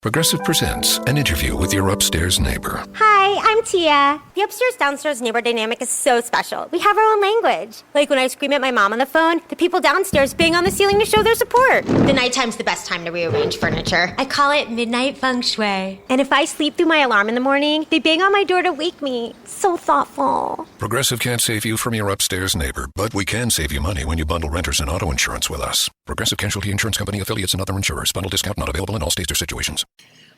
Progressive presents an interview with your upstairs neighbor. Hi, I'm Tia. The upstairs-downstairs neighbor dynamic is so special. We have our own language. Like when I scream at my mom on the phone, the people downstairs bang on the ceiling to show their support. The nighttime's the best time to rearrange furniture. I call it midnight feng shui. And if I sleep through my alarm in the morning, they bang on my door to wake me. So thoughtful. Progressive can't save you from your upstairs neighbor, but we can save you money when you bundle renters and auto insurance with us. Progressive Casualty Insurance Company, affiliates, and other insurers. Bundle discount not available in all states or situations.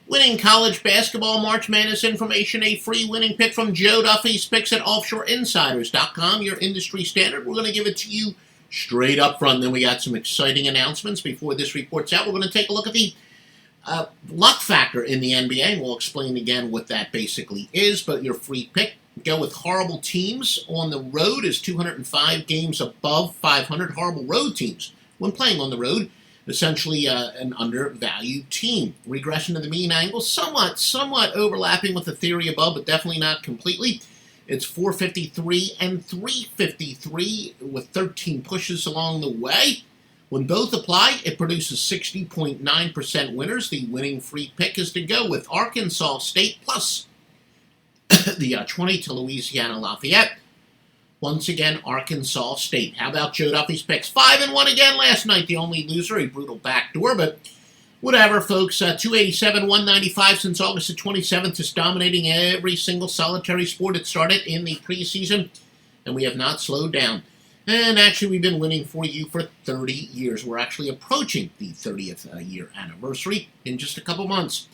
Winning college basketball March Madness information, a free winning pick from Joe Duffy's picks at offshoreinsiders.com, your industry standard. We're going to give it to you straight up front. Then we got some exciting announcements before this report's out. We're going to take a look at the luck factor in the NBA, and we'll explain again what that basically is. But your free pick, go with horrible teams on the road is 205 games above 500. Horrible road teams when playing on the road, essentially an undervalued team. Regression to the mean angle, somewhat overlapping with the theory above, but definitely not completely. It's 453 and 353 with 13 pushes along the way. When both apply, it produces 60.9% winners. The winning free pick is to go with Arkansas State plus the 20 to Louisiana Lafayette. Once again, Arkansas State. How about Joe Duffy's picks? 5-1 again last night. The only loser, a brutal backdoor, but whatever, folks. 287, 195 since August the 27th, just dominating every single solitary sport. It started in the preseason, and we have not slowed down. And actually, we've been winning for you for 30 years. We're actually approaching the 30th year anniversary in just a couple months.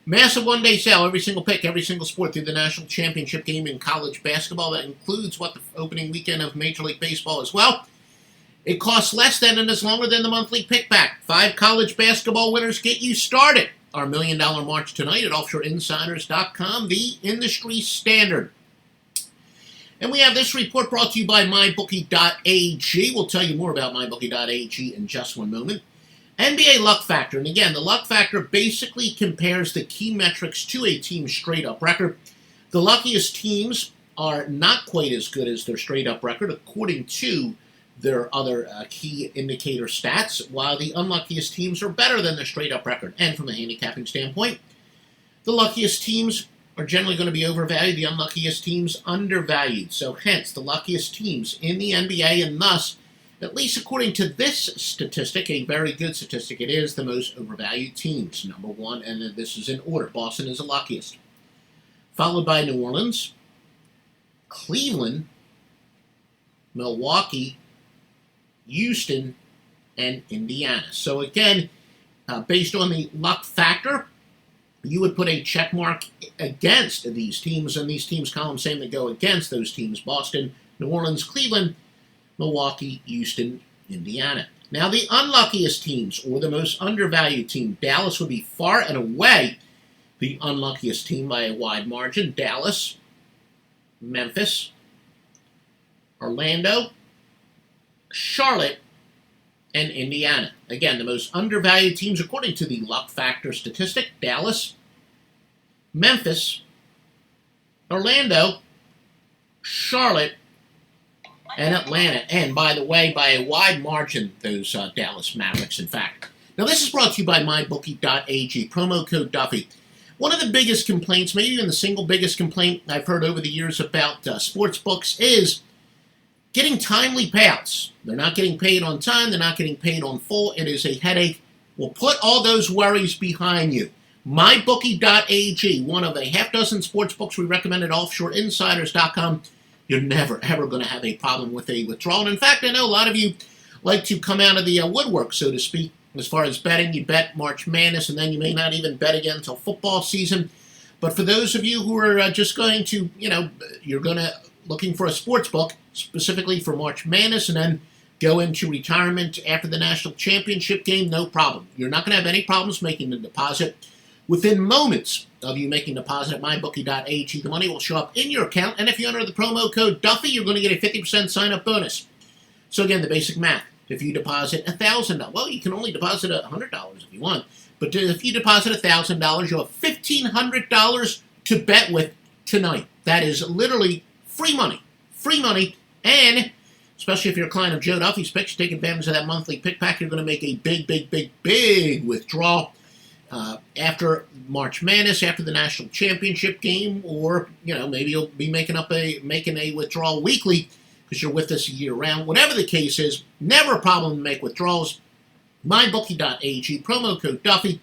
Massive one-day sale, every single pick, every single sport through the national championship game in college basketball. That includes the opening weekend of Major League Baseball as well. It costs less than and is longer than the monthly pick back. 5 college basketball winners get you started. Our $1 Million March tonight at offshoreinsiders.com, the industry standard. And we have this report brought to you by MyBookie.ag. We'll tell you more about MyBookie.ag in just one moment. NBA luck factor, and again, the luck factor basically compares the key metrics to a team's straight-up record. The luckiest teams are not quite as good as their straight-up record, according to their other key indicator stats, while the unluckiest teams are better than their straight-up record. And from a handicapping standpoint, the luckiest teams are generally going to be overvalued, the unluckiest teams undervalued. So hence, the luckiest teams in the NBA, and thus, at least according to this statistic, a very good statistic, it is the most overvalued teams. Number one, and this is in order. Boston is the luckiest. Followed by New Orleans, Cleveland, Milwaukee, Houston, and Indiana. So again, based on the luck factor, you would put a check mark against these teams, and these teams column same that go against those teams: Boston, New Orleans, Cleveland, Milwaukee, Houston, Indiana. Now, the unluckiest teams, or the most undervalued team, Dallas would be far and away the unluckiest team by a wide margin. Dallas, Memphis, Orlando, Charlotte, and Indiana. Again, the most undervalued teams according to the luck factor statistic: Dallas, Memphis, Orlando, Charlotte, and Atlanta. And by the way, by a wide margin, those Dallas Mavericks, in fact. Now, this is brought to you by MyBookie.ag, promo code Duffy. One of the biggest complaints, maybe even the single biggest complaint I've heard over the years about sports books is getting timely payouts. They're not getting paid on time. They're not getting paid on full. It is a headache. We'll put all those worries behind you. MyBookie.ag, one of a half dozen sports books we recommend at offshoreinsiders.com. You're never, ever going to have a problem with a withdrawal. And in fact, I know a lot of you like to come out of the woodwork, so to speak, as far as betting. You bet March Madness, and then you may not even bet again until football season. But for those of you who are just going to, you're going to looking for a sports book, specifically for March Madness, and then go into retirement after the national championship game, no problem. You're not going to have any problems making the deposit. Within moments of you making a deposit at MyBookie.ag, the money will show up in your account, and if you enter the promo code Duffy, you're going to get a 50% sign-up bonus. So again, the basic math. If you deposit $1,000, well, you can only deposit $100 if you want, but if you deposit $1,000, you'll have $1,500 to bet with tonight. That is literally free money, and especially if you're a client of Joe Duffy's picks, take advantage of that monthly pick pack. You're going to make a big withdrawal. after March Madness, after the national championship game, or maybe you'll be making a withdrawal weekly because you're with us year round. Whatever the case is, never a problem to make withdrawals. MyBookie.ag, promo code Duffy.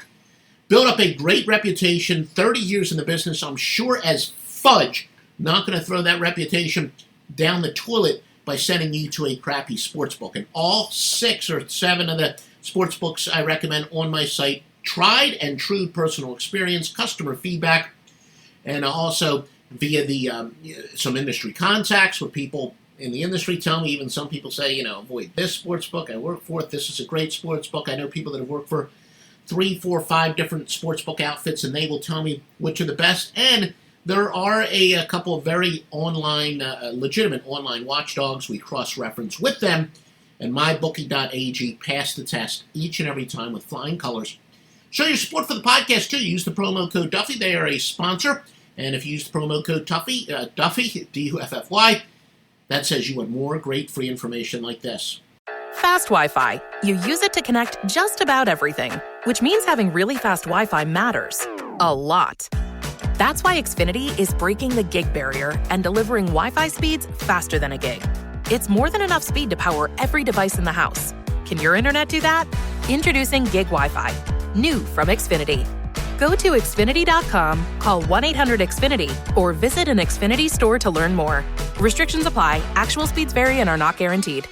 Built up a great reputation, 30 years in the business. I'm sure as fudge not going to throw that reputation down the toilet by sending you to a crappy sportsbook. And all 6 or 7 of the sportsbooks I recommend on my site, tried and true personal experience, customer feedback, and also via the some industry contacts where people in the industry tell me, even some people say, avoid this sportsbook I work for. This is a great sportsbook. I know people that have worked for 3, 4, 5 different sportsbook outfits, and they will tell me which are the best. And there are a couple of very legitimate online watchdogs. We cross-reference with them, and MyBookie.ag passed the test each and every time with flying colors. Show your support for the podcast, too. Use the promo code Duffy. They are a sponsor. And if you use the promo code Duffy, Duffy, that says you want more great free information like this. Fast Wi-Fi. You use it to connect just about everything, which means having really fast Wi-Fi matters. A lot. That's why Xfinity is breaking the gig barrier and delivering Wi-Fi speeds faster than a gig. It's more than enough speed to power every device in the house. Can your internet do that? Introducing Gig Wi-Fi. New from Xfinity. Go to Xfinity.com, call 1-800-XFINITY, or visit an Xfinity store to learn more. Restrictions apply. Actual speeds vary and are not guaranteed.